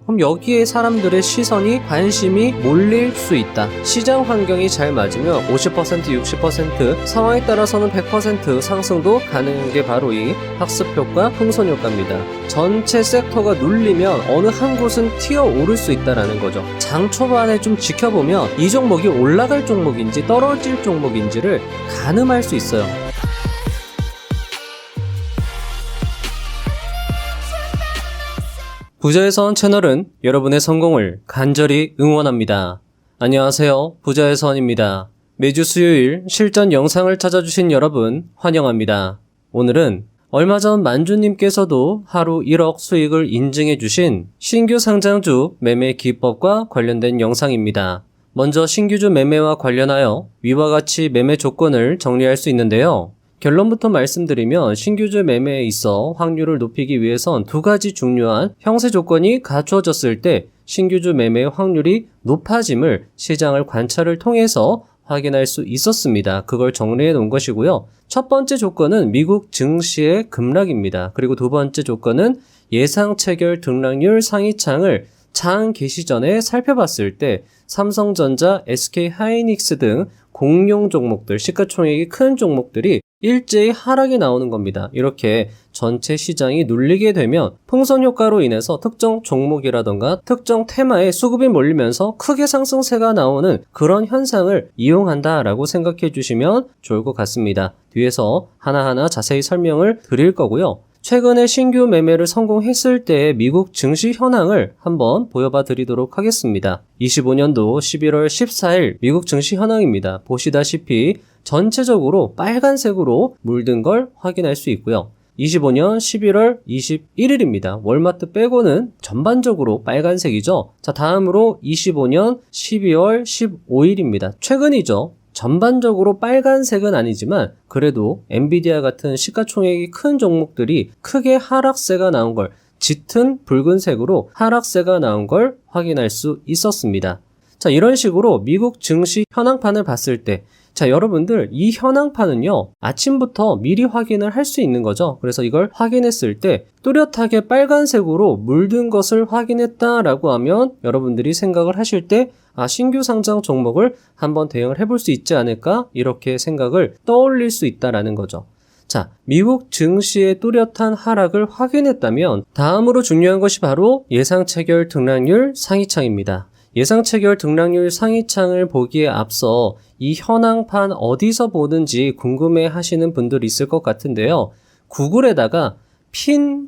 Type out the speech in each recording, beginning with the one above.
그럼 여기에 사람들의 시선이 관심이 몰릴 수 있다. 시장 환경이 잘 맞으면 50%, 60%, 상황에 따라서는 100% 상승도 가능한 게 바로 이 학습효과, 풍선효과입니다. 전체 섹터가 눌리면 어느 한 곳은 튀어오를 수 있다는 거죠. 장 초반에 좀 지켜보면 이 종목이 올라갈 종목인지 떨어질 종목인지를 가늠할 수 있어요. 부자의 선 채널은 여러분의 성공을 간절히 응원합니다. 안녕하세요. 부자의 선입니다. 매주 수요일 실전 영상을 찾아주신 여러분 환영합니다. 오늘은 얼마 전 만주님께서도 하루 1억 수익을 인증해주신 신규 상장주 매매 기법과 관련된 영상입니다. 먼저 신규주 매매와 관련하여 위와 같이 매매 조건을 정리할 수 있는데요. 결론부터 말씀드리면 신규주 매매에 있어 확률을 높이기 위해선 두 가지 중요한 형세 조건이 갖추어졌을 때 신규주 매매의 확률이 높아짐을 시장을 관찰을 통해서 확인할 수 있었습니다. 그걸 정리해 놓은 것이고요. 첫 번째 조건은 미국 증시의 급락입니다. 그리고 두 번째 조건은 예상 체결 등락률 상위창을 장 개시 전에 살펴봤을 때 삼성전자, SK하이닉스 등 공룡 종목들, 시가총액이 큰 종목들이 일제히 하락이 나오는 겁니다. 이렇게 전체 시장이 눌리게 되면 풍선 효과로 인해서 특정 종목이라던가 특정 테마에 수급이 몰리면서 크게 상승세가 나오는 그런 현상을 이용한다라고 생각해 주시면 좋을 것 같습니다. 뒤에서 하나하나 자세히 설명을 드릴 거고요. 최근에 신규 매매를 성공했을 때의 미국 증시 현황을 한번 보여봐 드리도록 하겠습니다. 25년도 11월 14일 미국 증시 현황입니다. 보시다시피 전체적으로 빨간색으로 물든 걸 확인할 수 있고요. 25년 11월 21일입니다. 월마트 빼고는 전반적으로 빨간색이죠. 자, 다음으로 25년 12월 15일입니다. 최근이죠. 전반적으로 빨간색은 아니지만 그래도 엔비디아 같은 시가총액이 큰 종목들이 크게 하락세가 나온 걸, 짙은 붉은색으로 하락세가 나온 걸 확인할 수 있었습니다. 자, 이런 식으로 미국 증시 현황판을 봤을 때 자, 여러분들 이 현황판은요 아침부터 미리 확인을 할 수 있는 거죠. 그래서 이걸 확인했을 때 뚜렷하게 빨간색으로 물든 것을 확인했다라고 하면 여러분들이 생각을 하실 때 신규 상장 종목을 한번 대응을 해볼 수 있지 않을까 이렇게 생각을 떠올릴 수 있다라는 거죠. 자, 미국 증시의 뚜렷한 하락을 확인했다면 다음으로 중요한 것이 바로 예상 체결 등락률 상위창입니다. 예상 체결 등락률 상위창을 보기에 앞서 이 현황판 어디서 보는지 궁금해 하시는 분들이 있을 것 같은데요. 구글에다가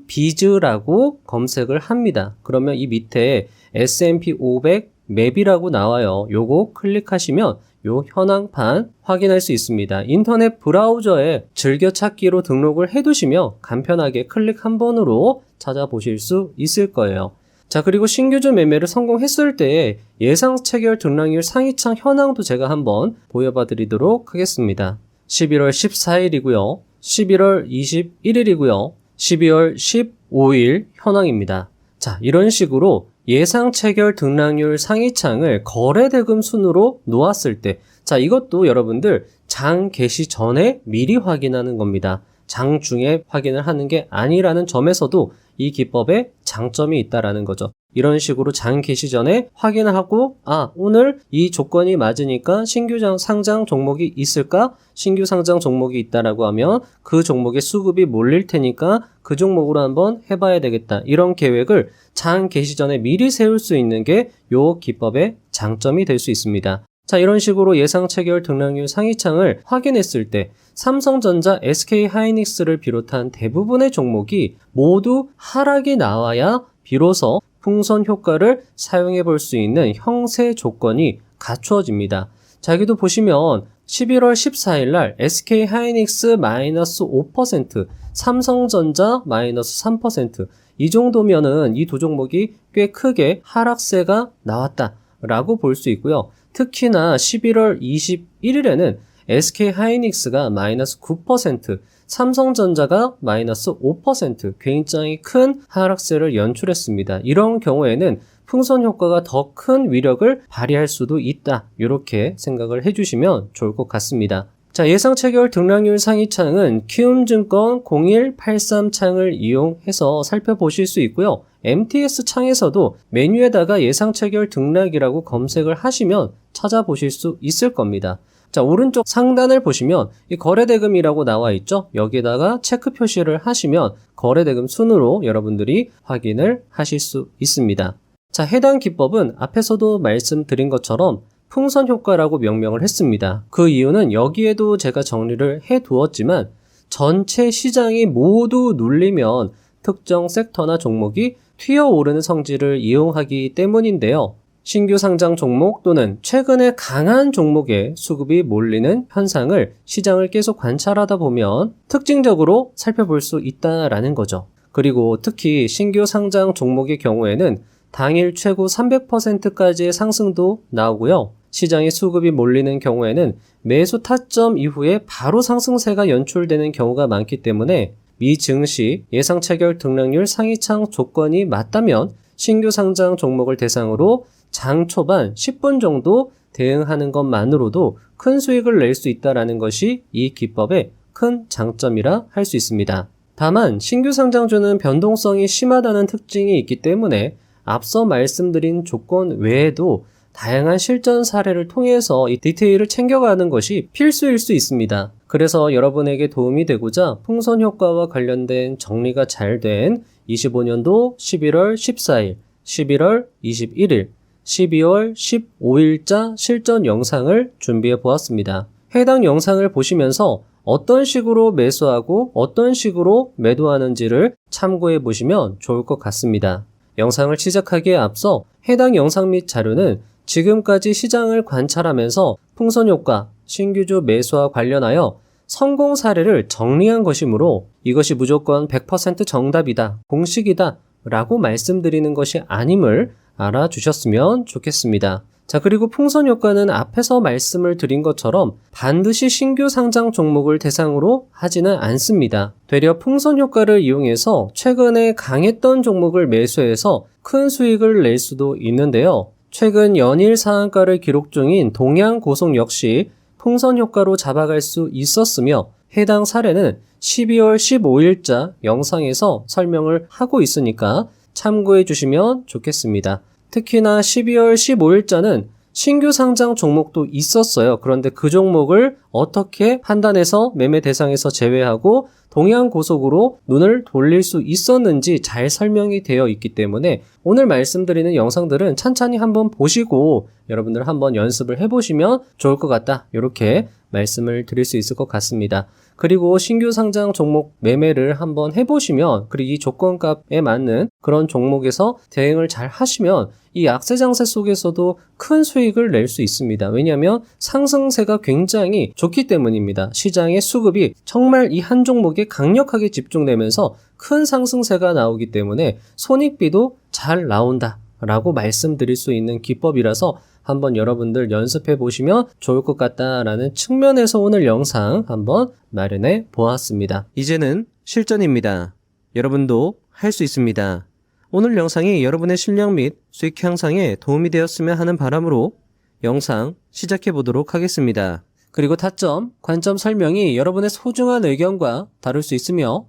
핀비즈라고 검색을 합니다. 그러면 이 밑에 S&P 500 맵이라고 나와요. 요거 클릭하시면 요 현황판 확인할 수 있습니다. 인터넷 브라우저에 즐겨찾기로 등록을 해두시면 간편하게 클릭 한 번으로 찾아보실 수 있을 거예요. 자, 그리고 신규주 매매를 성공했을 때 예상 체결 등락률 상위창 현황도 제가 한번 보여봐 드리도록 하겠습니다. 11월 14일이고요. 11월 21일이고요. 12월 15일 현황입니다. 자, 이런 식으로 예상 체결 등락률 상위창을 거래대금 순으로 놓았을 때 자, 이것도 여러분들 장 개시 전에 미리 확인하는 겁니다. 장 중에 확인을 하는 게 아니라는 점에서도 이 기법에 장점이 있다라는 거죠. 이런 식으로 장 개시 전에 확인을 하고 오늘 이 조건이 맞으니까 신규 상장 종목이 있을까? 신규 상장 종목이 있다라고 하면 그 종목에 수급이 몰릴 테니까 그 종목으로 한번 해봐야 되겠다. 이런 계획을 장 개시 전에 미리 세울 수 있는 게 이 기법의 장점이 될 수 있습니다. 자, 이런 식으로 예상 체결 등락률 상위창을 확인했을 때 삼성전자, SK하이닉스를 비롯한 대부분의 종목이 모두 하락이 나와야 비로소 풍선 효과를 사용해 볼 수 있는 형세 조건이 갖추어집니다. 자, 여기도 보시면 11월 14일 날 SK하이닉스 마이너스 5%, 삼성전자 마이너스 3%, 이 정도면은 이 두 종목이 꽤 크게 하락세가 나왔다라고 볼 수 있고요. 특히나 11월 21일에는 SK하이닉스가 마이너스 9%, 삼성전자가 마이너스 5% 굉장히 큰 하락세를 연출했습니다. 이런 경우에는 풍선 효과가 더 큰 위력을 발휘할 수도 있다. 이렇게 생각을 해주시면 좋을 것 같습니다. 자, 예상 체결 등락률 상위창은 키움증권 0183창을 이용해서 살펴보실 수 있고요. MTS 창에서도 메뉴에다가 예상 체결 등락이라고 검색을 하시면 찾아보실 수 있을 겁니다. 자, 오른쪽 상단을 보시면 이 거래대금이라고 나와 있죠. 여기에다가 체크 표시를 하시면 거래대금 순으로 여러분들이 확인을 하실 수 있습니다. 자, 해당 기법은 앞에서도 말씀드린 것처럼 풍선 효과라고 명명을 했습니다. 그 이유는 여기에도 제가 정리를 해두었지만 전체 시장이 모두 눌리면 특정 섹터나 종목이 튀어오르는 성질을 이용하기 때문인데요. 신규 상장 종목 또는 최근에 강한 종목에 수급이 몰리는 현상을 시장을 계속 관찰하다 보면 특징적으로 살펴볼 수 있다라는 거죠. 그리고 특히 신규 상장 종목의 경우에는 당일 최고 300%까지의 상승도 나오고요. 시장에 수급이 몰리는 경우에는 매수 타점 이후에 바로 상승세가 연출되는 경우가 많기 때문에 미 증시 예상 체결 등락률 상위창 조건이 맞다면 신규 상장 종목을 대상으로 장 초반 10분 정도 대응하는 것만으로도 큰 수익을 낼 수 있다는 것이 이 기법의 큰 장점이라 할 수 있습니다. 다만 신규 상장주는 변동성이 심하다는 특징이 있기 때문에 앞서 말씀드린 조건 외에도 다양한 실전 사례를 통해서 이 디테일을 챙겨가는 것이 필수일 수 있습니다. 그래서 여러분에게 도움이 되고자 풍선 효과와 관련된 정리가 잘 된 25년도 11월 14일, 11월 21일, 12월 15일자 실전 영상을 준비해 보았습니다. 해당 영상을 보시면서 어떤 식으로 매수하고 어떤 식으로 매도하는지를 참고해 보시면 좋을 것 같습니다. 영상을 시작하기에 앞서 해당 영상 및 자료는 지금까지 시장을 관찰하면서 풍선 효과, 신규주 매수와 관련하여 성공 사례를 정리한 것이므로 이것이 무조건 100% 정답이다, 공식이다 라고 말씀드리는 것이 아님을 알아주셨으면 좋겠습니다. 자, 그리고 풍선 효과는 앞에서 말씀을 드린 것처럼 반드시 신규 상장 종목을 대상으로 하지는 않습니다. 되려 풍선 효과를 이용해서 최근에 강했던 종목을 매수해서 큰 수익을 낼 수도 있는데요. 최근 연일 상한가를 기록 중인 동양고속 역시 풍선 효과로 잡아갈 수 있었으며 해당 사례는 12월 15일자 영상에서 설명을 하고 있으니까 참고해 주시면 좋겠습니다. 특히나 12월 15일자는 신규 상장 종목도 있었어요. 그런데 그 종목을 어떻게 판단해서 매매 대상에서 제외하고 동양고속으로 눈을 돌릴 수 있었는지 잘 설명이 되어 있기 때문에 오늘 말씀드리는 영상들은 찬찬히 한번 보시고 여러분들 한번 연습을 해보시면 좋을 것 같다. 이렇게 말씀을 드릴 수 있을 것 같습니다. 그리고 신규 상장 종목 매매를 한번 해보시면 그리고 이 조건값에 맞는 그런 종목에서 대응을 잘 하시면 이 약세 장세 속에서도 큰 수익을 낼 수 있습니다. 왜냐하면 상승세가 굉장히 좋기 때문입니다. 시장의 수급이 정말 이 한 종목에 강력하게 집중되면서 큰 상승세가 나오기 때문에 손익비도 잘 나온다 라고 말씀드릴 수 있는 기법이라서 한번 여러분들 연습해 보시면 좋을 것 같다라는 측면에서 오늘 영상 한번 마련해 보았습니다. 이제는 실전입니다. 여러분도 할 수 있습니다. 오늘 영상이 여러분의 실력 및 수익 향상에 도움이 되었으면 하는 바람으로 영상 시작해 보도록 하겠습니다. 그리고 타점, 관점 설명이 여러분의 소중한 의견과 다를 수 있으며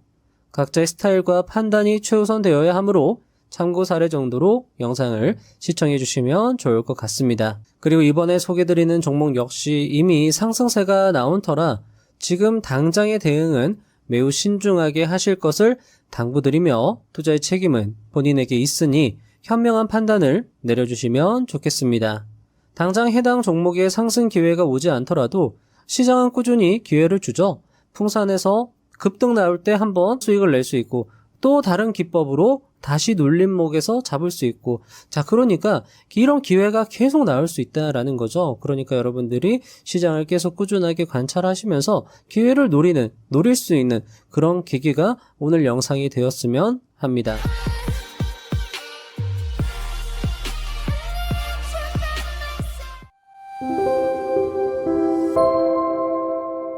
각자의 스타일과 판단이 최우선되어야 하므로 참고 사례 정도로 영상을 시청해 주시면 좋을 것 같습니다. 그리고 이번에 소개드리는 종목 역시 이미 상승세가 나온 터라 지금 당장의 대응은 매우 신중하게 하실 것을 당부드리며 투자의 책임은 본인에게 있으니 현명한 판단을 내려주시면 좋겠습니다. 당장 해당 종목의 상승 기회가 오지 않더라도 시장은 꾸준히 기회를 주죠. 풍산에서 급등 나올 때 한번 수익을 낼 수 있고 또 다른 기법으로 다시 눌림목에서 잡을 수 있고 자 그러니까 이런 기회가 계속 나올 수 있다라는 거죠. 그러니까 여러분들이 시장을 계속 꾸준하게 관찰하시면서 기회를 노릴 수 있는 그런 계기가 오늘 영상이 되었으면 합니다.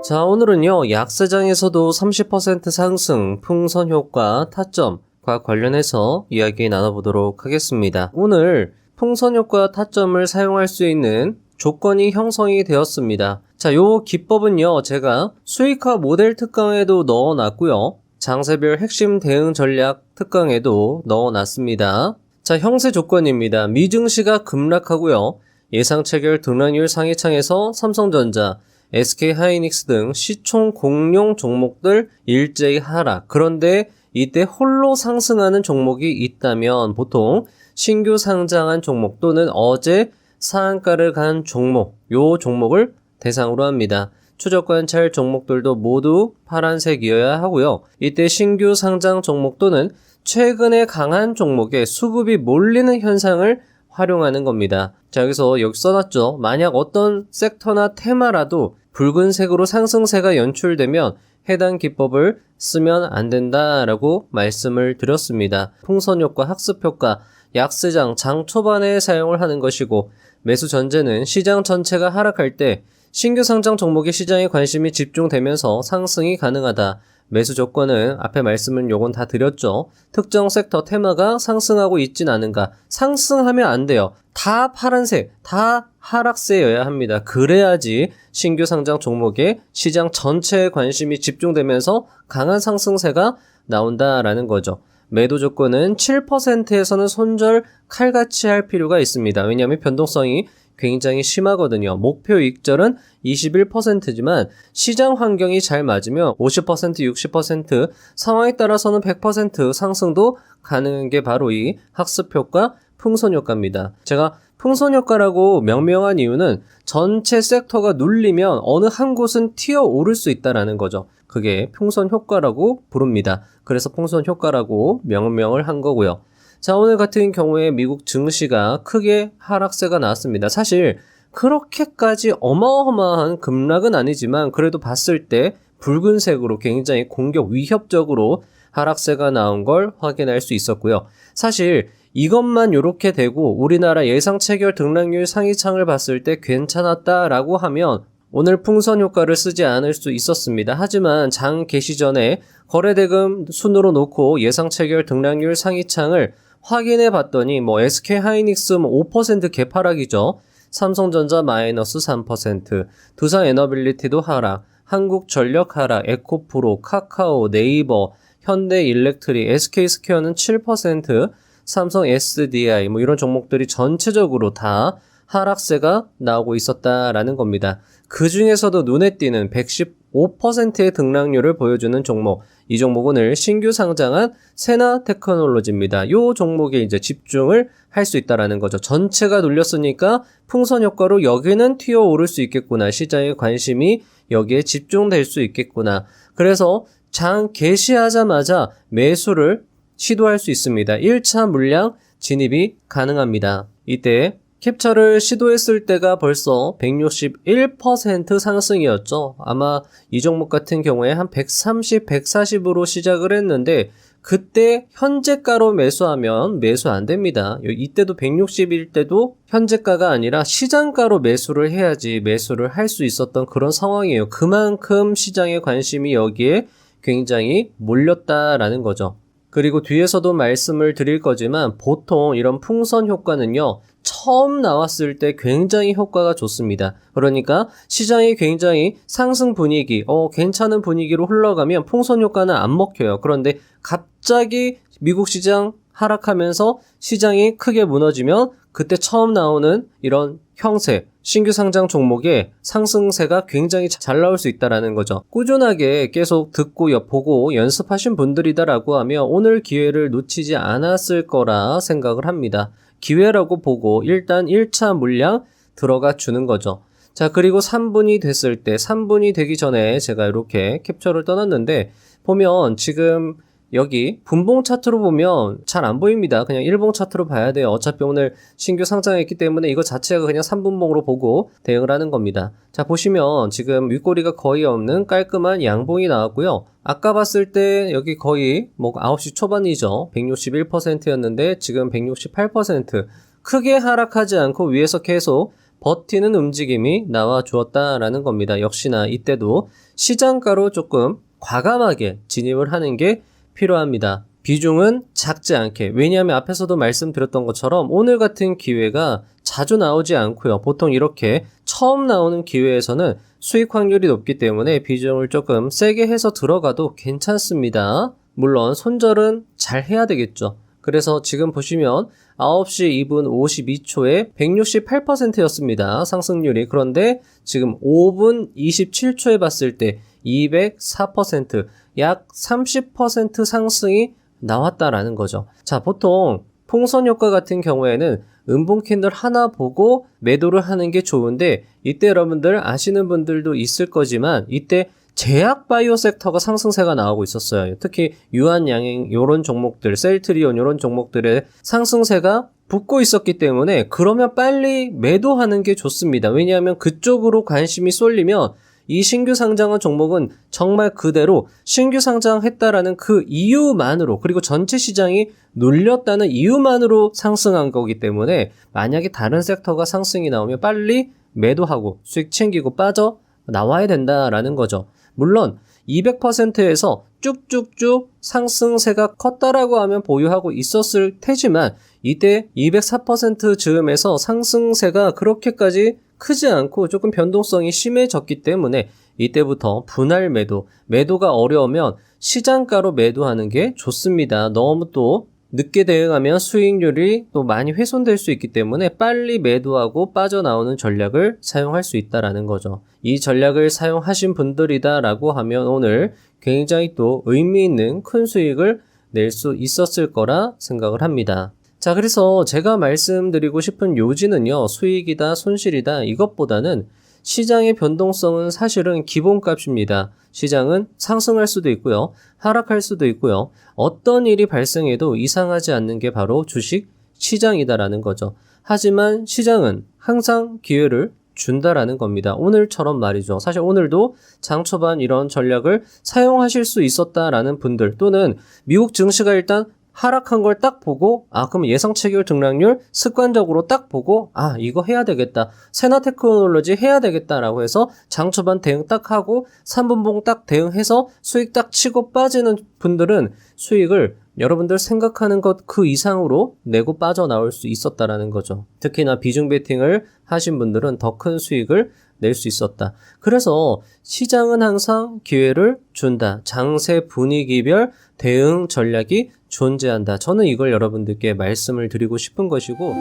자, 오늘은요 약세장에서도 30% 상승, 풍선 효과, 타점과 관련해서 이야기 나눠보도록 하겠습니다. 오늘 풍선 효과 타점을 사용할 수 있는 조건이 형성이 되었습니다. 자, 요 기법은요, 제가 수익화 모델 특강에도 넣어놨고요. 장세별 핵심 대응 전략 특강에도 넣어놨습니다. 자, 형세 조건입니다. 미증시가 급락하고요. 예상 체결 등락률 상위창에서 삼성전자, SK하이닉스 등 시총 공룡 종목들 일제히 하락. 그런데 이때 홀로 상승하는 종목이 있다면 보통 신규 상장한 종목 또는 어제 상한가를 간 종목, 요 종목을 대상으로 합니다. 추적 관찰 종목들도 모두 파란색이어야 하고요. 이때 신규 상장 종목 또는 최근에 강한 종목에 수급이 몰리는 현상을 활용하는 겁니다. 자, 여기 써놨죠. 만약 어떤 섹터나 테마라도 붉은색으로 상승세가 연출되면 해당 기법을 쓰면 안 된다라고 말씀을 드렸습니다. 풍선효과, 학습효과, 약세장, 장 초반에 사용을 하는 것이고 매수 전제는 시장 전체가 하락할 때 신규 상장 종목의 시장에 관심이 집중되면서 상승이 가능하다. 매수 조건은 앞에 말씀은 요건 다 드렸죠. 특정 섹터 테마가 상승하고 있진 않은가. 상승하면 안 돼요. 다 파란색, 다 하락세여야 합니다. 그래야지 신규 상장 종목에 시장 전체에 관심이 집중되면서 강한 상승세가 나온다라는 거죠. 매도 조건은 7%에서는 손절 칼같이 할 필요가 있습니다. 왜냐하면 변동성이 굉장히 심하거든요. 목표 익절은 21%지만 시장 환경이 잘 맞으면 50%, 60%, 상황에 따라서는 100% 상승도 가능한 게 바로 이 학습효과, 풍선효과입니다. 제가 풍선효과라고 명명한 이유는 전체 섹터가 눌리면 어느 한 곳은 튀어오를 수 있다는 거죠. 그게 풍선효과라고 부릅니다. 그래서 풍선효과라고 명명을 한 거고요. 자, 오늘 같은 경우에 미국 증시가 크게 하락세가 나왔습니다. 사실 그렇게까지 어마어마한 급락은 아니지만 그래도 봤을 때 붉은색으로 굉장히 공격 위협적으로 하락세가 나온 걸 확인할 수 있었고요. 사실 이것만 이렇게 되고 우리나라 예상 체결 등락률 상위창을 봤을 때 괜찮았다라고 하면 오늘 풍선 효과를 쓰지 않을 수 있었습니다. 하지만 장 개시 전에 거래대금 순으로 놓고 예상 체결 등락률 상위창을 확인해 봤더니 SK하이닉스 5% 개파락이죠. 삼성전자 마이너스 3%, 두산에너빌리티도 하락, 한국전력 하락, 에코프로, 카카오, 네이버, 현대일렉트릭, SK스퀘어는 7%, 삼성 SDI 이런 종목들이 전체적으로 다 하락세가 나오고 있었다라는 겁니다. 그 중에서도 눈에 띄는 115%의 등락률을 보여주는 종목, 이 종목은 오늘 신규 상장한 세나테크놀로지입니다. 이 종목에 이제 집중을 할 수 있다라는 거죠. 전체가 눌렸으니까 풍선 효과로 여기는 튀어오를 수 있겠구나. 시장의 관심이 여기에 집중될 수 있겠구나. 그래서 장 개시하자마자 매수를 시도할 수 있습니다. 1차 물량 진입이 가능합니다. 이때 캡처를 시도했을 때가 벌써 161% 상승이었죠. 아마 이 종목 같은 경우에 한 130, 140으로 시작을 했는데 그때 현재가로 매수하면 매수 안 됩니다. 이때도 160일 때도 현재가가 아니라 시장가로 매수를 해야지 매수를 할 수 있었던 그런 상황이에요. 그만큼 시장의 관심이 여기에 굉장히 몰렸다라는 거죠. 그리고 뒤에서도 말씀을 드릴 거지만 보통 이런 풍선 효과는요. 처음 나왔을 때 굉장히 효과가 좋습니다. 그러니까 시장이 굉장히 상승 분위기, 괜찮은 분위기로 흘러가면 풍선 효과는 안 먹혀요. 그런데 갑자기 미국 시장 하락하면서 시장이 크게 무너지면 그때 처음 나오는 이런 형세, 신규 상장 종목의 상승세가 굉장히 잘 나올 수 있다는 거죠. 꾸준하게 계속 듣고 보고 연습하신 분들이다라고 하면 오늘 기회를 놓치지 않았을 거라 생각을 합니다. 기회라고 보고 일단 1차 물량 들어가 주는 거죠. 자, 그리고 3분이 됐을 때 3분이 되기 전에 제가 이렇게 캡처를 떠났는데 보면 지금 여기 분봉 차트로 보면 잘 안 보입니다. 그냥 1봉 차트로 봐야 돼요. 어차피 오늘 신규 상장했기 때문에 이거 자체가 그냥 3분봉으로 보고 대응을 하는 겁니다. 자, 보시면 지금 윗꼬리가 거의 없는 깔끔한 양봉이 나왔고요. 아까 봤을 때 여기 거의 9시 초반이죠. 161%였는데 지금 168%. 크게 하락하지 않고 위에서 계속 버티는 움직임이 나와 주었다라는 겁니다. 역시나 이때도 시장가로 조금 과감하게 진입을 하는 게 필요합니다. 비중은 작지 않게. 왜냐하면 앞에서도 말씀드렸던 것처럼 오늘 같은 기회가 자주 나오지 않고요. 보통 이렇게 처음 나오는 기회에서는 수익 확률이 높기 때문에 비중을 조금 세게 해서 들어가도 괜찮습니다. 물론 손절은 잘 해야 되겠죠. 그래서 지금 보시면 9시 2분 52초에 168%였습니다. 상승률이. 그런데 지금 5분 27초에 봤을 때 204%, 약 30% 상승이 나왔다라는 거죠. 자, 보통 풍선 효과 같은 경우에는 음봉 캔들 하나 보고 매도를 하는 게 좋은데, 이때 여러분들 아시는 분들도 있을 거지만 이때 제약 바이오 섹터가 상승세가 나오고 있었어요. 특히 유한양행 요런 종목들, 셀트리온 요런 종목들의 상승세가 붙고 있었기 때문에 그러면 빨리 매도하는 게 좋습니다. 왜냐하면 그쪽으로 관심이 쏠리면 이 신규 상장한 종목은 정말 그대로 신규 상장했다라는 그 이유만으로, 그리고 전체 시장이 눌렸다는 이유만으로 상승한 거기 때문에 만약에 다른 섹터가 상승이 나오면 빨리 매도하고 수익 챙기고 빠져 나와야 된다라는 거죠. 물론 200%에서 쭉쭉쭉 상승세가 컸다라고 하면 보유하고 있었을 테지만 이때 204% 즈음에서 상승세가 그렇게까지 크지 않고 조금 변동성이 심해졌기 때문에 이때부터 분할 매도가 어려우면 시장가로 매도하는 게 좋습니다. 너무 또 늦게 대응하면 수익률이 또 많이 훼손될 수 있기 때문에 빨리 매도하고 빠져나오는 전략을 사용할 수 있다라는 거죠. 이 전략을 사용하신 분들이다라고 하면 오늘 굉장히 또 의미 있는 큰 수익을 낼 수 있었을 거라 생각을 합니다. 자, 그래서 제가 말씀드리고 싶은 요지는요, 수익이다 손실이다 이것보다는 시장의 변동성은 사실은 기본값입니다. 시장은 상승할 수도 있고요, 하락할 수도 있고요, 어떤 일이 발생해도 이상하지 않는 게 바로 주식 시장이다라는 거죠. 하지만 시장은 항상 기회를 준다라는 겁니다. 오늘처럼 말이죠. 사실 오늘도 장 초반 이런 전략을 사용하실 수 있었다라는 분들, 또는 미국 증시가 일단 하락한 걸 딱 보고, 그럼 예상 체결 등락률 습관적으로 딱 보고, 이거 해야 되겠다, 세나테크놀로지 해야 되겠다라고 해서 장 초반 대응 딱 하고 3분봉 딱 대응해서 수익 딱 치고 빠지는 분들은 수익을 여러분들 생각하는 것 그 이상으로 내고 빠져나올 수 있었다라는 거죠. 특히나 비중 베팅을 하신 분들은 더 큰 수익을 낼 수 있었다. 그래서 시장은 항상 기회를 준다. 장세 분위기별 대응 전략이 존재한다. 저는 이걸 여러분들께 말씀을 드리고 싶은 것이고,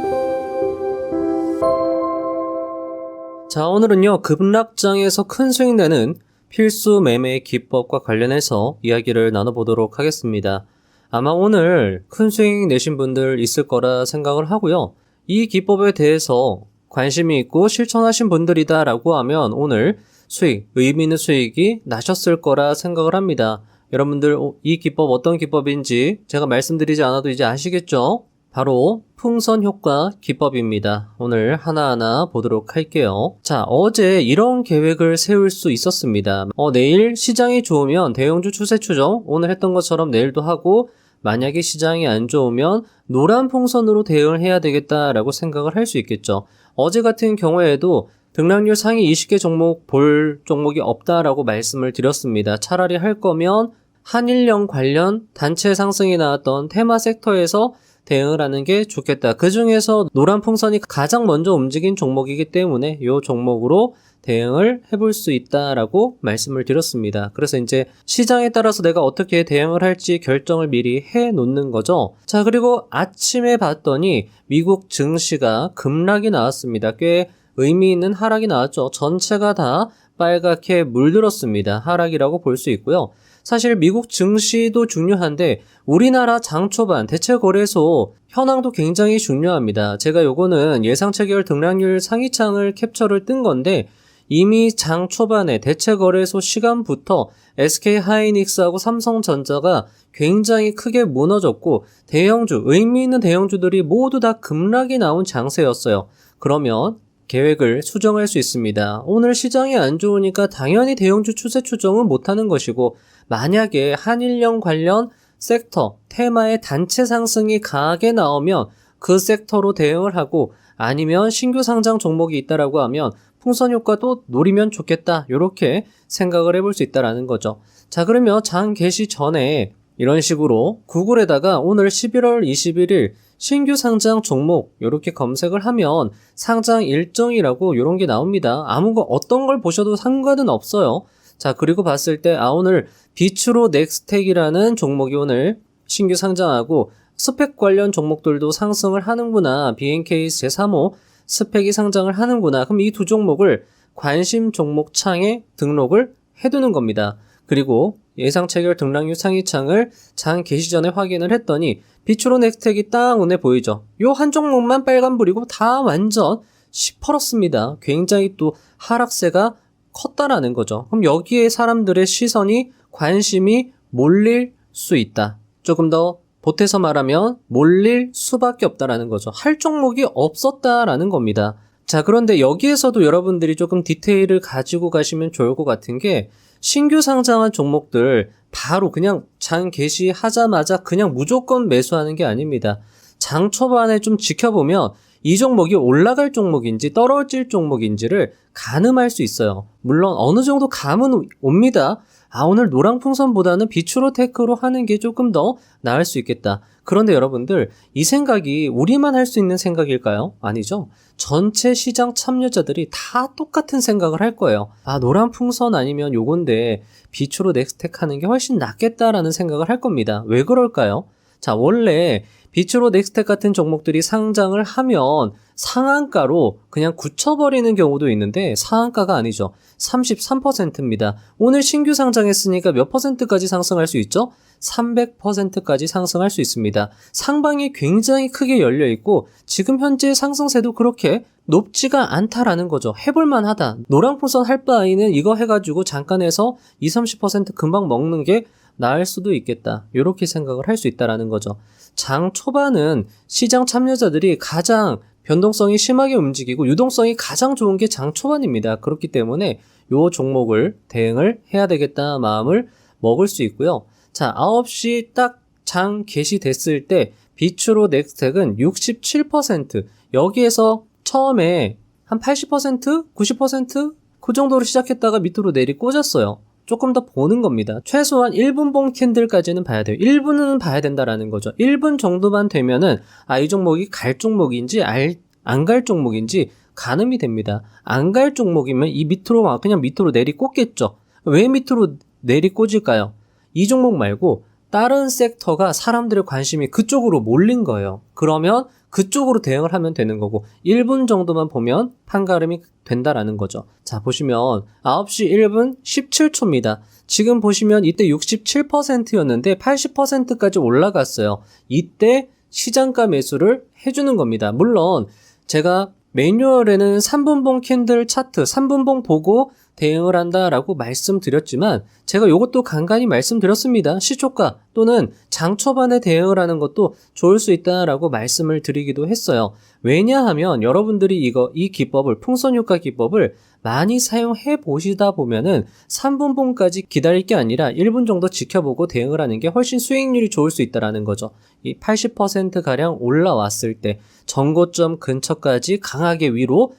자, 오늘은요, 급락장에서 큰 수익 내는 필수 매매 기법과 관련해서 이야기를 나눠보도록 하겠습니다. 아마 오늘 큰 수익 내신 분들 있을 거라 생각을 하고요. 이 기법에 대해서 관심이 있고 실천하신 분들이다라고 하면 오늘 수익, 의미 있는 수익이 나셨을 거라 생각을 합니다. 여러분들 이 기법 어떤 기법인지 제가 말씀드리지 않아도 이제 아시겠죠? 바로 풍선 효과 기법입니다. 오늘 하나하나 보도록 할게요. 자, 어제 이런 계획을 세울 수 있었습니다. 내일 시장이 좋으면 대형주 추세 추정 오늘 했던 것처럼 내일도 하고, 만약에 시장이 안 좋으면 노란 풍선으로 대응을 해야 되겠다라고 생각을 할 수 있겠죠. 어제 같은 경우에도 등락률 상위 20개 종목 볼 종목이 없다라고 말씀을 드렸습니다. 차라리 할 거면 한일령 관련 단체 상승이 나왔던 테마 섹터에서 대응을 하는 게 좋겠다. 그 중에서 노란 풍선이 가장 먼저 움직인 종목이기 때문에 이 종목으로 대응을 해볼 수 있다라고 말씀을 드렸습니다. 그래서 이제 시장에 따라서 내가 어떻게 대응을 할지 결정을 미리 해 놓는 거죠. 자, 그리고 아침에 봤더니 미국 증시가 급락이 나왔습니다. 꽤 의미 있는 하락이 나왔죠. 전체가 다 빨갛게 물들었습니다. 하락이라고 볼 수 있고요. 사실 미국 증시도 중요한데 우리나라 장 초반 대체거래소 현황도 굉장히 중요합니다. 제가 요거는 예상 체결 등락률 상위창을 캡처를 뜬 건데, 이미 장 초반에 대체거래소 시간부터 SK하이닉스하고 삼성전자가 굉장히 크게 무너졌고 대형주, 의미 있는 대형주들이 모두 다 급락이 나온 장세였어요. 그러면 계획을 수정할 수 있습니다. 오늘 시장이 안 좋으니까 당연히 대형주 추세 추정은 못하는 것이고, 만약에 한일령 관련 섹터, 테마의 단체 상승이 강하게 나오면 그 섹터로 대응을 하고, 아니면 신규 상장 종목이 있다라고 하면 풍선 효과도 노리면 좋겠다, 이렇게 생각을 해볼 수 있다라는 거죠. 자, 그러면 장 개시 전에 이런 식으로 구글에다가 오늘 11월 21일 신규 상장 종목 이렇게 검색을 하면 상장 일정이라고 이런 게 나옵니다. 어떤 걸 보셔도 상관은 없어요. 자, 그리고 봤을 때 오늘 비추로 넥스텍이라는 종목이 오늘 신규 상장하고 스펙 관련 종목들도 상승을 하는구나. BNK 제3호 스펙이 상장을 하는구나. 그럼 이 두 종목을 관심 종목 창에 등록을 해두는 겁니다. 그리고 예상 체결 등락률 상위창을 장 개시 전에 확인을 했더니 비추로 넥스텍이 딱 눈에 보이죠. 요 한 종목만 빨간불이고 다 완전 시퍼렇습니다. 굉장히 또 하락세가 컸다라는 거죠. 그럼 여기에 사람들의 시선이 관심이 몰릴 수 있다. 조금 더 보태서 말하면 몰릴 수밖에 없다라는 거죠. 할 종목이 없었다라는 겁니다. 자, 그런데 여기에서도 여러분들이 조금 디테일을 가지고 가시면 좋을 것 같은 게 신규 상장한 종목들 바로 그냥 장 개시하자마자 그냥 무조건 매수하는 게 아닙니다. 장 초반에 좀 지켜보면 이 종목이 올라갈 종목인지 떨어질 종목인지를 가늠할 수 있어요. 물론 어느 정도 감은 옵니다. 오늘 노랑풍선보다는 비추로 테크로 하는 게 조금 더 나을 수 있겠다. 그런데 여러분들, 이 생각이 우리만 할 수 있는 생각일까요? 아니죠. 전체 시장 참여자들이 다 똑같은 생각을 할 거예요. 노랑풍선 아니면 요건데 비추로 넥스텍 하는 게 훨씬 낫겠다라는 생각을 할 겁니다. 왜 그럴까요? 자, 원래 비추로 넥스텍 같은 종목들이 상장을 하면 상한가로 그냥 굳혀버리는 경우도 있는데 상한가가 아니죠. 33%입니다. 오늘 신규 상장했으니까 몇 %까지 상승할 수 있죠? 300%까지 상승할 수 있습니다. 상방이 굉장히 크게 열려있고 지금 현재 상승세도 그렇게 높지가 않다라는 거죠. 해볼만 하다. 노랑풍선 할 바에는 이거 해가지고 잠깐 해서 20-30% 금방 먹는 게 나을 수도 있겠다. 이렇게 생각을 할 수 있다라는 거죠. 장 초반은 시장 참여자들이 가장 변동성이 심하게 움직이고 유동성이 가장 좋은 게 장 초반입니다. 그렇기 때문에 요 종목을 대응을 해야 되겠다 마음을 먹을 수 있고요. 자, 9시 딱 장 개시됐을 때 비추로 넥스텍은 67%, 여기에서 처음에 한 80%, 90%? 그 정도로 시작했다가 밑으로 내리 꽂았어요. 조금 더 보는 겁니다. 최소한 1분봉 캔들까지는 봐야 돼요. 1분은 봐야 된다라는 거죠. 1분 정도만 되면은 이 종목이 갈 종목인지 안 갈 종목인지 가늠이 됩니다. 안 갈 종목이면 이 밑으로 그냥 밑으로 내리 꽂겠죠. 왜 밑으로 내리 꽂을까요? 이 종목 말고 다른 섹터가 사람들의 관심이 그쪽으로 몰린 거예요. 그러면 그쪽으로 대응을 하면 되는 거고 1분 정도만 보면 판가름이 된다라는 거죠. 자, 보시면 9시 1분 17초입니다. 지금 보시면 이때 67%였는데 80%까지 올라갔어요. 이때 시장가 매수를 해주는 겁니다. 물론 제가 매뉴얼에는 3분봉 캔들 차트, 3분봉 보고 대응을 한다라고 말씀드렸지만 제가 이것도 간간히 말씀드렸습니다. 시초가 또는 장 초반에 대응을 하는 것도 좋을 수 있다라고 말씀을 드리기도 했어요. 왜냐하면 여러분들이 이 기법을, 풍선효과 기법을 많이 사용해 보시다 보면은 3분봉까지 기다릴 게 아니라 1분 정도 지켜보고 대응을 하는 게 훨씬 수익률이 좋을 수 있다라는 거죠. 이 80%가량 올라왔을 때 전고점 근처까지 강하게 위로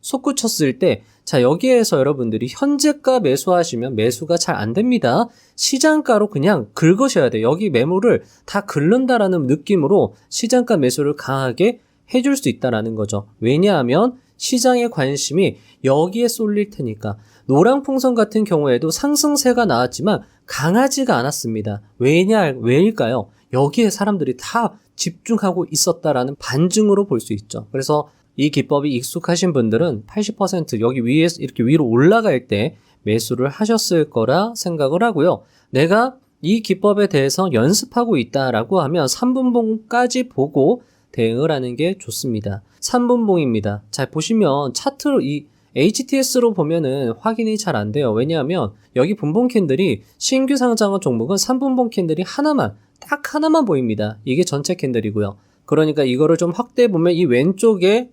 솟구쳤을 때, 자, 여기에서 여러분들이 현재가 매수하시면 매수가 잘 안 됩니다. 시장가로 그냥 긁으셔야 돼요. 여기 매물을 다 긁는다라는 느낌으로 시장가 매수를 강하게 해줄 수 있다라는 거죠. 왜냐하면 시장의 관심이 여기에 쏠릴 테니까. 노랑풍선 같은 경우에도 상승세가 나왔지만 강하지가 않았습니다. 왜일까요? 여기에 사람들이 다 집중하고 있었다라는 반증으로 볼 수 있죠. 그래서 이 기법이 익숙하신 분들은 80% 여기 위에서 이렇게 위로 올라갈 때 매수를 하셨을 거라 생각을 하고요. 내가 이 기법에 대해서 연습하고 있다라고 하면 3분봉까지 보고 대응을 하는 게 좋습니다. 3분봉입니다. 자, 보시면 차트로 이 HTS로 보면은 확인이 잘 안 돼요. 왜냐하면 여기 분봉 캔들이 신규 상장한 종목은 3분봉 캔들이 딱 하나만 보입니다. 이게 전체 캔들이고요. 그러니까 이거를 좀 확대해 보면 이 왼쪽에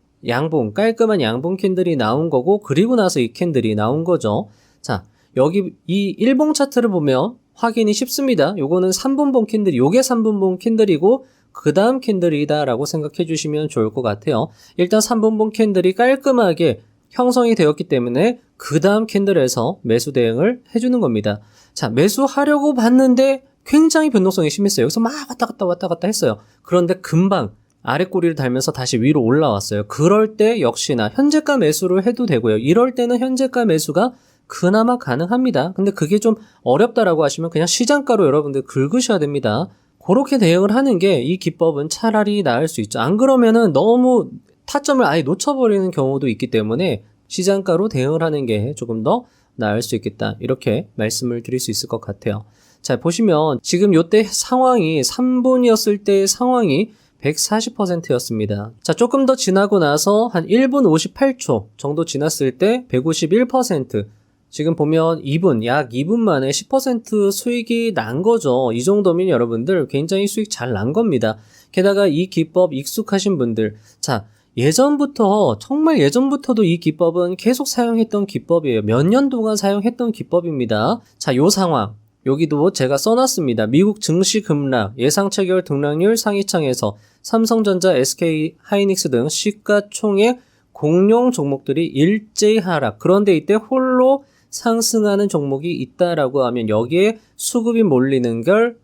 깔끔한 양봉 캔들이 나온 거고, 그리고 나서 이 캔들이 나온 거죠. 자, 여기 이 1봉 차트를 보면 확인이 쉽습니다. 요거는 3분봉 캔들이, 요게 3분봉 캔들이고 그 다음 캔들이다 라고 생각해 주시면 좋을 것 같아요. 일단 3분봉 캔들이 깔끔하게 형성이 되었기 때문에 그 다음 캔들에서 매수 대응을 해주는 겁니다. 자, 매수하려고 봤는데 굉장히 변동성이 심했어요. 여기서 막 왔다 갔다 했어요. 그런데 금방 아래 꼬리를 달면서 다시 위로 올라왔어요. 그럴 때 역시나 현재가 매수를 해도 되고요. 이럴 때는 현재가 매수가 그나마 가능합니다. 근데 그게 좀 어렵다라고 하시면 그냥 시장가로 여러분들 긁으셔야 됩니다. 그렇게 대응을 하는 게 이 기법은 차라리 나을 수 있죠. 안 그러면은 너무 타점을 아예 놓쳐버리는 경우도 있기 때문에 시장가로 대응을 하는 게 조금 더 나을 수 있겠다. 이렇게 말씀을 드릴 수 있을 것 같아요. 자, 보시면 지금 요때 상황이 3분이었을 때의 상황이 140%였습니다. 자, 조금 더 지나고 나서 한 1분 58초 정도 지났을 때 151%. 지금 보면 2분, 약 2분 만에 10% 수익이 난 거죠. 이 정도면 여러분들 굉장히 수익 잘 난 겁니다. 게다가 이 기법 익숙하신 분들. 자, 예전부터, 정말 예전부터도 이 기법은 계속 사용했던 기법이에요. 몇 년 동안 사용했던 기법입니다. 자, 요 상황. 여기도 제가 써놨습니다. 미국 증시 급락, 예상 체결 등락률 상위창에서 삼성전자, SK 하이닉스 등 시가총액 공룡 종목들이 일제히 하락. 그런데 이때 홀로 상승하는 종목이 있다라고 하면 여기에 수급이 몰리는 걸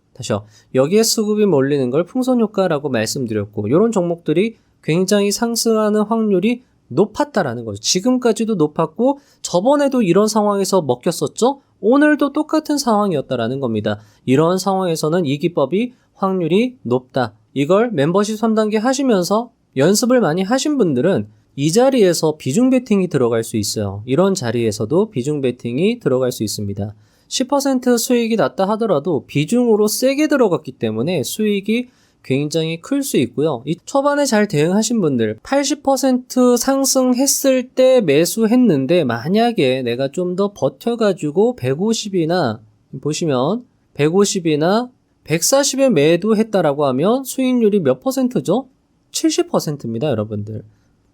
여기에 수급이 몰리는 걸 풍선효과라고 말씀드렸고, 이런 종목들이 굉장히 상승하는 확률이 높았다라는 거죠. 지금까지도 높았고 저번에도 이런 상황에서 먹혔었죠. 오늘도 똑같은 상황이었다라는 겁니다. 이런 상황에서는 이 기법이 확률이 높다. 이걸 멤버십 3단계 하시면서 연습을 많이 하신 분들은 이 자리에서 비중 베팅이 들어갈 수 있어요. 이런 자리에서도 비중 베팅이 들어갈 수 있습니다. 10% 수익이 났다 하더라도 비중으로 세게 들어갔기 때문에 수익이 굉장히 클 수 있고요. 이 초반에 잘 대응하신 분들 80% 상승했을 때 매수했는데 만약에 내가 좀 더 버텨가지고 150이나 보시면 150이나 140에 매도했다라고 하면 수익률이 몇 %죠? 70%입니다, 여러분들.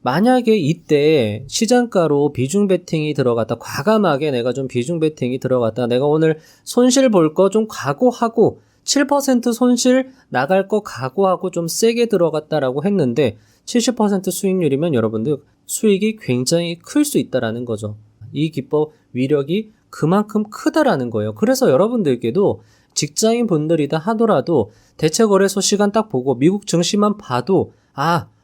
만약에 이때 시장가로 비중 베팅이 들어갔다, 과감하게 내가 좀 비중 베팅이 들어갔다, 내가 오늘 손실 볼 거 좀 각오하고 7% 손실 나갈 거 각오하고 좀 세게 들어갔다라고 했는데 70% 수익률이면 여러분들 수익이 굉장히 클 수 있다라는 거죠. 이 기법 위력이 그만큼 크다라는 거예요. 그래서 여러분들께도 직장인 분들이다 하더라도 대체거래소 시간 딱 보고 미국 증시만 봐도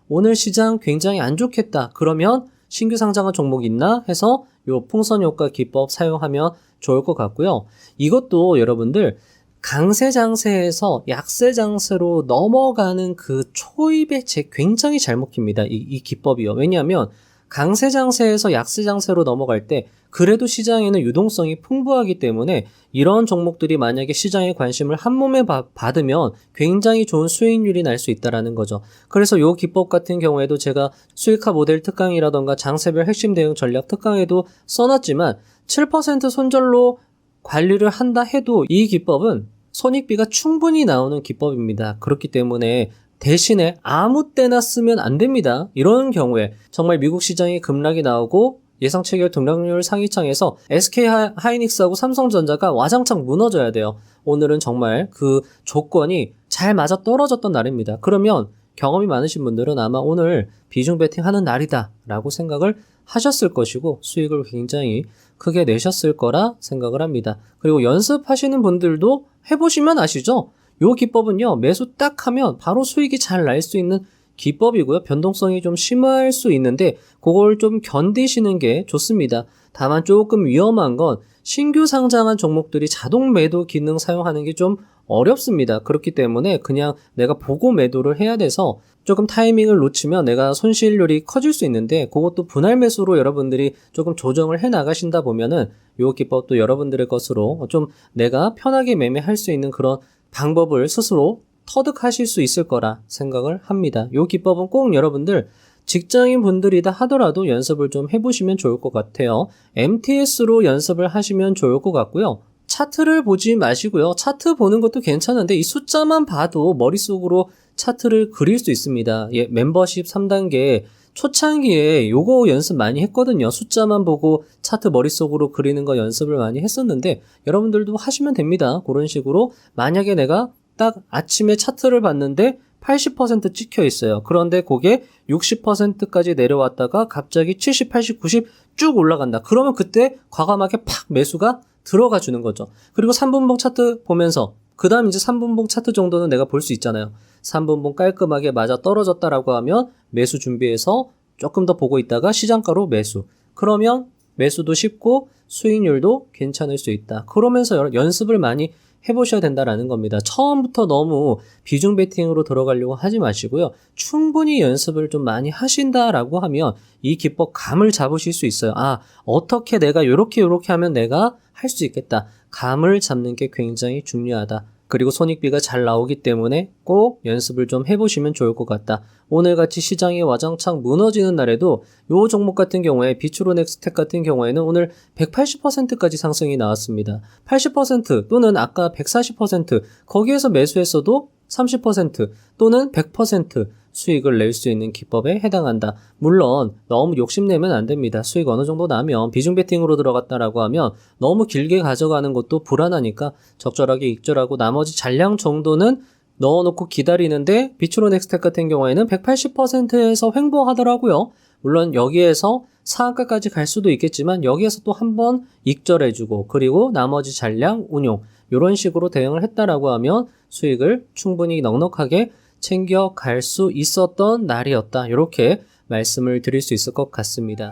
오늘 시장 굉장히 안 좋겠다. 그러면 신규 상장한 종목 있나 해서 요 풍선효과 기법 사용하면 좋을 것 같고요. 이것도 여러분들 강세 장세에서 약세 장세로 넘어가는 그 초입에 굉장히 잘 먹힙니다. 이 기법이요. 왜냐하면 강세 장세에서 약세 장세로 넘어갈 때 그래도 시장에는 유동성이 풍부하기 때문에 이런 종목들이 만약에 시장의 관심을 한 몸에 받으면 굉장히 좋은 수익률이 날 수 있다라는 거죠. 그래서 이 기법 같은 경우에도 제가 수익화 모델 특강이라던가 장세별 핵심 대응 전략 특강에도 써놨지만 7% 손절로 관리를 한다 해도 이 기법은 손익비가 충분히 나오는 기법입니다. 그렇기 때문에 대신에 아무 때나 쓰면 안 됩니다. 이런 경우에 정말 미국 시장이 급락이 나오고 예상 체결 등락률 상위창에서 SK 하이닉스하고 삼성전자가 와장창 무너져야 돼요. 오늘은 정말 그 조건이 잘 맞아 떨어졌던 날입니다. 그러면 경험이 많으신 분들은 아마 오늘 비중 베팅 하는 날이다 라고 생각을 하셨을 것이고 수익을 굉장히 크게 내셨을 거라 생각을 합니다. 그리고 연습하시는 분들도 해보시면 아시죠? 요 기법은요, 매수 딱 하면 바로 수익이 잘 날 수 있는 기법이고요. 변동성이 좀 심할 수 있는데 그걸 좀 견디시는 게 좋습니다. 다만 조금 위험한 건 신규 상장한 종목들이 자동 매도 기능 사용하는 게 좀 어렵습니다. 그렇기 때문에 그냥 내가 보고 매도를 해야 돼서 조금 타이밍을 놓치면 내가 손실률이 커질 수 있는데 그것도 분할 매수로 여러분들이 조금 조정을 해 나가신다 보면은 요 기법도 여러분들의 것으로 좀 내가 편하게 매매할 수 있는 그런 방법을 스스로 터득하실 수 있을 거라 생각을 합니다. 요 기법은 꼭 여러분들 직장인 분들이다 하더라도 연습을 좀 해보시면 좋을 것 같아요. MTS로 연습을 하시면 좋을 것 같고요. 차트를 보지 마시고요. 차트 보는 것도 괜찮은데 이 숫자만 봐도 머릿속으로 차트를 그릴 수 있습니다. 멤버십 3단계 초창기에 요거 연습 많이 했거든요. 숫자만 보고 차트 머릿속으로 그리는 거 연습을 많이 했었는데 여러분들도 하시면 됩니다. 그런 식으로 만약에 내가 딱 아침에 차트를 봤는데 80% 찍혀 있어요. 그런데 그게 60%까지 내려왔다가 갑자기 70, 80, 90 쭉 올라간다. 그러면 그때 과감하게 팍 매수가 들어가 주는 거죠. 그리고 3분봉 차트 보면서 그 다음 이제 3분봉 차트 정도는 내가 볼 수 있잖아요. 3분봉 깔끔하게 맞아 떨어졌다라고 하면 매수 준비해서 조금 더 보고 있다가 시장가로 매수. 그러면 매수도 쉽고 수익률도 괜찮을 수 있다. 그러면서 연습을 많이 해보셔야 된다라는 겁니다. 처음부터 너무 비중 베팅으로 들어가려고 하지 마시고요. 충분히 연습을 좀 많이 하신다라고 하면 이 기법 감을 잡으실 수 있어요. 아, 어떻게 내가 요렇게 하면 내가 할 수 있겠다. 감을 잡는 게 굉장히 중요하다. 그리고 손익비가 잘 나오기 때문에 꼭 연습을 좀 해보시면 좋을 것 같다. 오늘같이 시장이 와장창 무너지는 날에도 요 종목 같은 경우에 비추로넥스텍 같은 경우에는 오늘 180%까지 상승이 나왔습니다. 80% 또는 아까 140% 거기에서 매수했어도 30% 또는 100% 수익을 낼 수 있는 기법에 해당한다. 물론 너무 욕심내면 안 됩니다. 수익 어느 정도 나면 비중 베팅으로 들어갔다라고 하면 너무 길게 가져가는 것도 불안하니까 적절하게 익절하고 나머지 잔량 정도는 넣어놓고 기다리는데 비추로넥스텍 같은 경우에는 180%에서 횡보하더라고요. 물론 여기에서 상한가까지 갈 수도 있겠지만 여기에서 또 한번 익절해주고 그리고 나머지 잔량 운용 이런 식으로 대응을 했다라고 하면 수익을 충분히 넉넉하게 챙겨갈 수 있었던 날이었다. 이렇게 말씀을 드릴 수 있을 것 같습니다.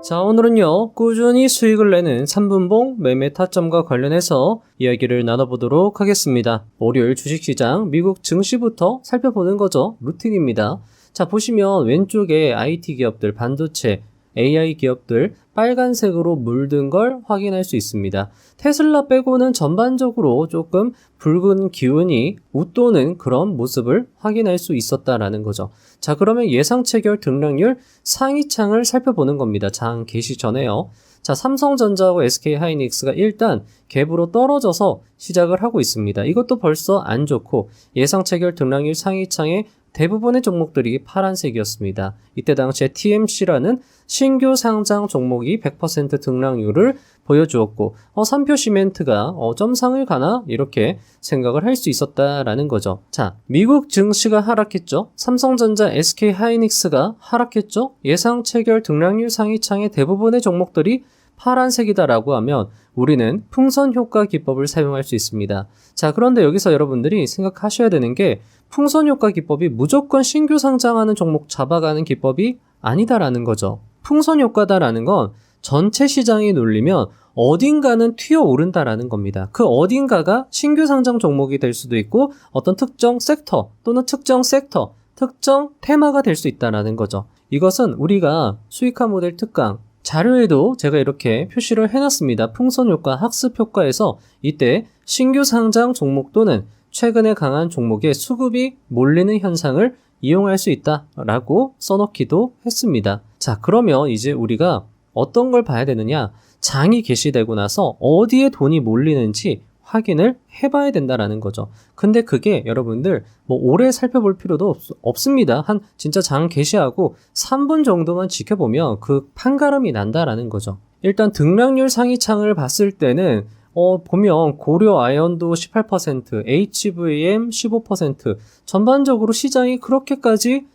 자, 오늘은요, 꾸준히 수익을 내는 3분봉 매매 타점과 관련해서 이야기를 나눠보도록 하겠습니다. 월요일 주식시장 미국 증시부터 살펴보는 거죠. 루틴입니다. 자, 보시면 왼쪽에 IT 기업들, 반도체, AI 기업들 빨간색으로 물든 걸 확인할 수 있습니다. 테슬라 빼고는 전반적으로 조금 붉은 기운이 웃도는 그런 모습을 확인할 수 있었다라는 거죠. 자, 그러면 예상 체결 등락률 상위창을 살펴보는 겁니다. 장 개시 전에요. 자, 삼성전자하고 SK하이닉스가 일단 갭으로 떨어져서 시작을 하고 있습니다. 이것도 벌써 안 좋고 예상 체결 등락률 상위창에 대부분의 종목들이 파란색이었습니다. 이때 당시에 TMC라는 신규 상장 종목이 100% 등락률을 보여주었고 3표 시멘트가 점상을 가나 이렇게 생각을 할 수 있었다라는 거죠. 자, 미국 증시가 하락했죠. 삼성전자, SK하이닉스가 하락했죠. 예상 체결 등락률 상위창의 대부분의 종목들이 파란색이다라고 하면 우리는 풍선 효과 기법을 사용할 수 있습니다. 자, 그런데 여기서 여러분들이 생각하셔야 되는 게 풍선 효과 기법이 무조건 신규 상장하는 종목 잡아가는 기법이 아니다라는 거죠. 풍선 효과다라는 건 전체 시장이 눌리면 어딘가는 튀어오른다라는 겁니다. 그 어딘가가 신규 상장 종목이 될 수도 있고 어떤 특정 섹터 또는 특정 테마가 될 수 있다라는 거죠. 이것은 우리가 수익화 모델 특강 자료에도 제가 이렇게 표시를 해놨습니다. 풍선효과, 학습효과에서 이때 신규 상장 종목 또는 최근에 강한 종목의 수급이 몰리는 현상을 이용할 수 있다라고 써놓기도 했습니다. 자, 그러면 이제 우리가 어떤 걸 봐야 되느냐? 장이 개시되고 나서 어디에 돈이 몰리는지 확인을 해봐야 된다라는 거죠. 근데 그게 여러분들 오래 살펴볼 필요도 없습니다. 한 진짜 장 개시하고 3분 정도만 지켜보면 그 판가름이 난다라는 거죠. 일단 등락률 상위창을 봤을 때는 보면 고려 아연도 18%, HVM 15%, 전반적으로 시장이 그렇게까지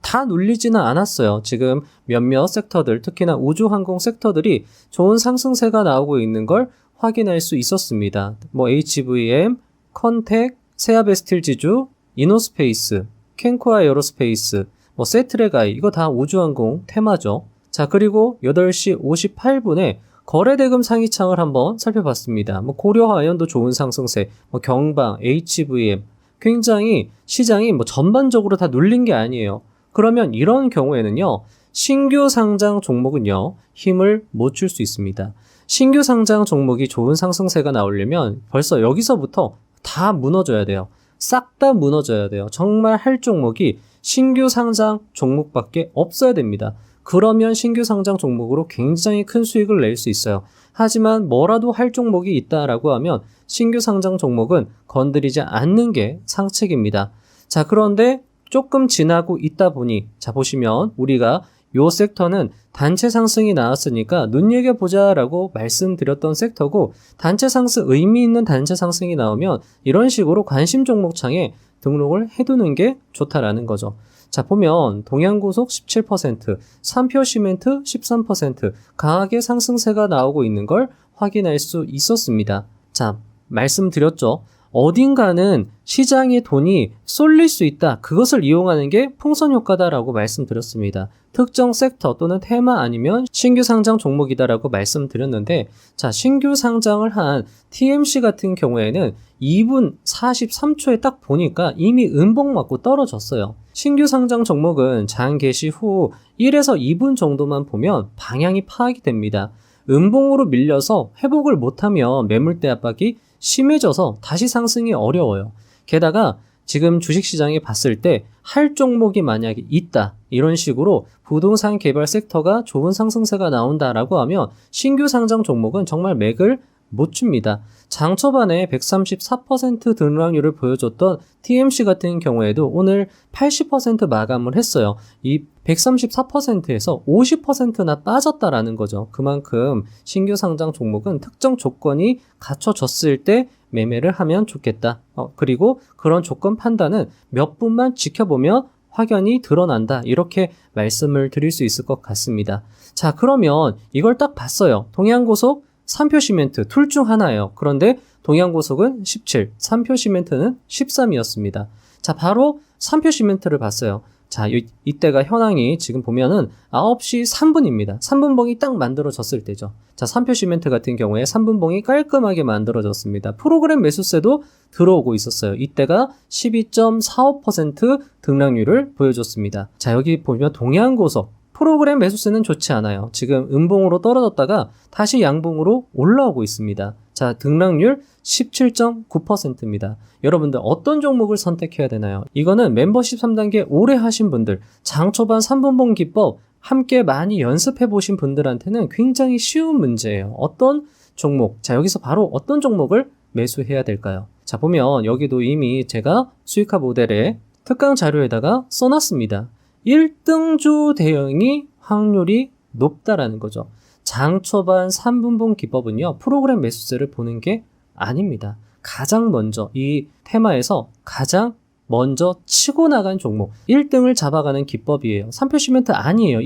다 눌리지는 않았어요. 지금 몇몇 섹터들, 특히나 우주항공 섹터들이 좋은 상승세가 나오고 있는 걸 확인할 수 있었습니다. HVM, 컨텍, 세아베스틸 지주, 이노스페이스, 켄코아 에어로스페이스, 세트레가이, 이거 다 우주항공 테마죠. 자, 그리고 8시 58분에 거래대금 상위창을 한번 살펴봤습니다. 고려아연도 좋은 상승세, 경방, HVM, 굉장히 시장이 전반적으로 다 눌린 게 아니에요. 그러면 이런 경우에는요, 신규 상장 종목은요, 힘을 못 줄 수 있습니다. 신규 상장 종목이 좋은 상승세가 나오려면 벌써 여기서부터 다 무너져야 돼요. 싹 다 무너져야 돼요. 정말 할 종목이 신규 상장 종목밖에 없어야 됩니다. 그러면 신규 상장 종목으로 굉장히 큰 수익을 낼 수 있어요. 하지만 뭐라도 할 종목이 있다라고 하면 신규 상장 종목은 건드리지 않는 게 상책입니다. 자, 그런데 조금 지나고 있다 보니, 자, 보시면 우리가 요 섹터는 단체 상승이 나왔으니까 눈여겨보자라고 말씀드렸던 섹터고, 단체 상승, 의미 있는 단체 상승이 나오면 이런 식으로 관심 종목 창에 등록을 해두는 게 좋다라는 거죠. 자, 보면 동양고속 17%, 3표 시멘트 13% 강하게 상승세가 나오고 있는 걸 확인할 수 있었습니다. 자, 말씀드렸죠. 어딘가는 시장에 돈이 쏠릴 수 있다. 그것을 이용하는 게 풍선 효과다라고 말씀드렸습니다. 특정 섹터 또는 테마 아니면 신규 상장 종목이다라고 말씀드렸는데, 자, 신규 상장을 한 TMC 같은 경우에는 2분 43초에 딱 보니까 이미 음봉 맞고 떨어졌어요. 신규 상장 종목은 장 개시 후 1에서 2분 정도만 보면 방향이 파악이 됩니다. 음봉으로 밀려서 회복을 못하면 매물대 압박이 심해져서 다시 상승이 어려워요. 게다가 지금 주식시장에 봤을 때 할 종목이 만약에 있다, 이런 식으로 부동산 개발 섹터가 좋은 상승세가 나온다라고 하면 신규 상장 종목은 정말 맥을 못 줍니다. 장 초반에 134% 등락률을 보여줬던 TMC 같은 경우에도 오늘 80% 마감을 했어요. 이 134%에서 50%나 빠졌다라는 거죠. 그만큼 신규 상장 종목은 특정 조건이 갖춰졌을 때 매매를 하면 좋겠다. 그리고 그런 조건 판단은 몇 분만 지켜보면 확연히 드러난다. 이렇게 말씀을 드릴 수 있을 것 같습니다. 자, 그러면 이걸 딱 봤어요. 동양고속, 삼표시멘트 둘 중 하나예요. 그런데 동양고속은 17, 삼표시멘트는 13이었습니다. 자, 바로 삼표시멘트를 봤어요. 자, 이때가 현황이 지금 보면은 9시 3분입니다. 3분봉이 딱 만들어졌을 때죠. 자, 삼표시멘트 같은 경우에 3분봉이 깔끔하게 만들어졌습니다. 프로그램 매수세도 들어오고 있었어요. 이때가 12.45% 등락률을 보여줬습니다. 자, 여기 보면 동양고속 프로그램 매수세는 좋지 않아요. 지금 음봉으로 떨어졌다가 다시 양봉으로 올라오고 있습니다. 자, 등락률 17.9%입니다. 여러분들 어떤 종목을 선택해야 되나요? 이거는 멤버십 3단계 오래 하신 분들, 장 초반 3분봉 기법 함께 많이 연습해 보신 분들한테는 굉장히 쉬운 문제예요. 어떤 종목, 자, 여기서 바로 어떤 종목을 매수해야 될까요? 자, 보면 여기도 이미 제가 수익화 모델에 특강 자료에다가 써놨습니다. 1등주 대응이 확률이 높다라는 거죠. 장 초반 3분봉 기법은요, 프로그램 매수세를 보는 게 아닙니다. 가장 먼저 이 테마에서 가장 먼저 치고 나간 종목 1등을 잡아가는 기법이에요. 삼표시멘트 아니에요.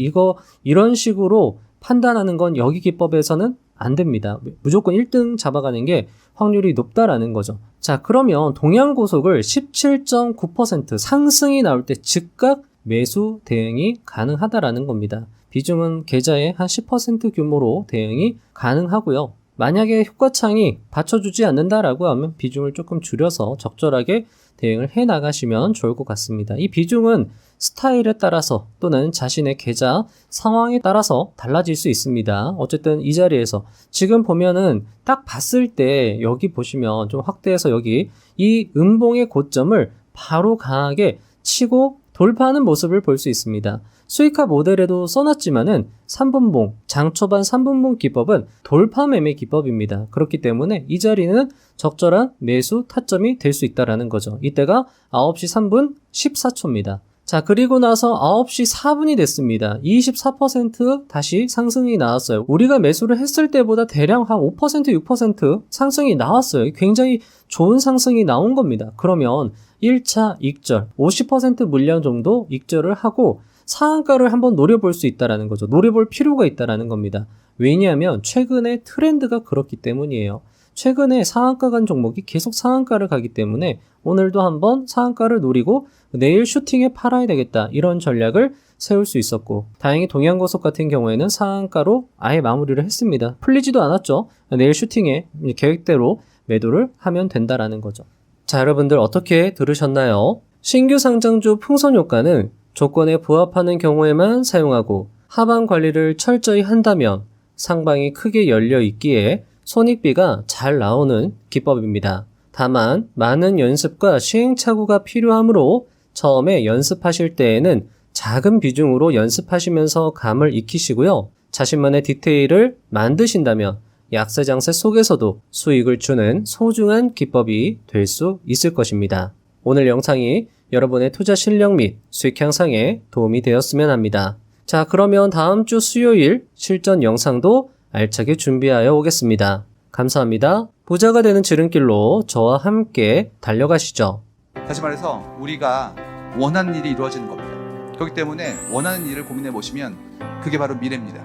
이런 식으로 판단하는 건 여기 기법에서는 안 됩니다. 무조건 1등 잡아가는 게 확률이 높다라는 거죠. 자, 그러면 동양고속을 17.9% 상승이 나올 때 즉각 매수 대응이 가능하다라는 겁니다. 비중은 계좌의 한 10% 규모로 대응이 가능하고요. 만약에 효과창이 받쳐주지 않는다라고 하면 비중을 조금 줄여서 적절하게 대응을 해 나가시면 좋을 것 같습니다. 이 비중은 스타일에 따라서 또는 자신의 계좌 상황에 따라서 달라질 수 있습니다. 어쨌든 이 자리에서 지금 보면은 딱 봤을 때 여기 보시면 좀 확대해서 여기 이 음봉의 고점을 바로 강하게 치고 돌파하는 모습을 볼 수 있습니다. 수익화 모델에도 써놨지만은 3분봉, 장초반 3분봉 기법은 돌파 매매 기법입니다. 그렇기 때문에 이 자리는 적절한 매수 타점이 될 수 있다는 거죠. 이때가 9시 3분 14초입니다. 자, 그리고 나서 9시 4분이 됐습니다. 24% 다시 상승이 나왔어요. 우리가 매수를 했을 때보다 대략 한 5%, 6% 상승이 나왔어요. 굉장히 좋은 상승이 나온 겁니다. 그러면 1차 익절, 50% 물량 정도 익절을 하고 상한가를 한번 노려볼 수 있다는 거죠. 노려볼 필요가 있다는 겁니다. 왜냐하면 최근에 트렌드가 그렇기 때문이에요. 최근에 상한가 간 종목이 계속 상한가를 가기 때문에 오늘도 한번 상한가를 노리고 내일 슈팅에 팔아야 되겠다, 이런 전략을 세울 수 있었고, 다행히 동양고속 같은 경우에는 상한가로 아예 마무리를 했습니다. 풀리지도 않았죠. 내일 슈팅에 계획대로 매도를 하면 된다라는 거죠. 자, 여러분들 어떻게 들으셨나요? 신규 상장주 풍선 효과는 조건에 부합하는 경우에만 사용하고 하방 관리를 철저히 한다면 상방이 크게 열려 있기에 손익비가 잘 나오는 기법입니다. 다만 많은 연습과 시행착오가 필요하므로 처음에 연습하실 때에는 작은 비중으로 연습하시면서 감을 익히시고요. 자신만의 디테일을 만드신다면 약세 장세 속에서도 수익을 주는 소중한 기법이 될 수 있을 것입니다. 오늘 영상이 여러분의 투자 실력 및 수익 향상에 도움이 되었으면 합니다. 자, 그러면 다음 주 수요일 실전 영상도 알차게 준비하여 오겠습니다. 감사합니다. 부자가 되는 지름길로 저와 함께 달려가시죠. 다시 말해서 우리가 원하는 일이 이루어지는 겁니다. 그렇기 때문에 원하는 일을 고민해 보시면 그게 바로 미래입니다.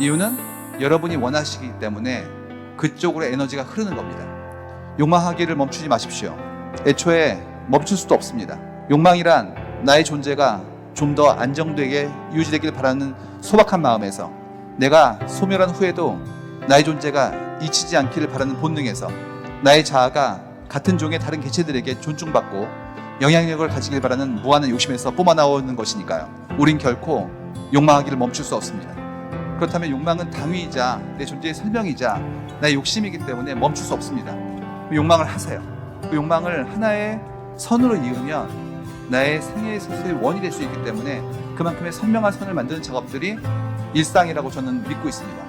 이유는 여러분이 원하시기 때문에 그쪽으로 에너지가 흐르는 겁니다. 욕망하기를 멈추지 마십시오. 애초에 멈출 수도 없습니다. 욕망이란 나의 존재가 좀 더 안정되게 유지되길 바라는 소박한 마음에서, 내가 소멸한 후에도 나의 존재가 잊히지 않기를 바라는 본능에서, 나의 자아가 같은 종의 다른 개체들에게 존중받고 영향력을 가지길 바라는 무한한 욕심에서 뿜어나오는 것이니까요. 우린 결코 욕망하기를 멈출 수 없습니다. 그렇다면 욕망은 당위이자 내 존재의 설명이자 나의 욕심이기 때문에 멈출 수 없습니다. 그 욕망을 하세요. 그 욕망을 하나의 선으로 이으면 나의 생애의 스스로의 원이 될 수 있기 때문에 그만큼의 선명한 선을 만드는 작업들이 일상이라고 저는 믿고 있습니다.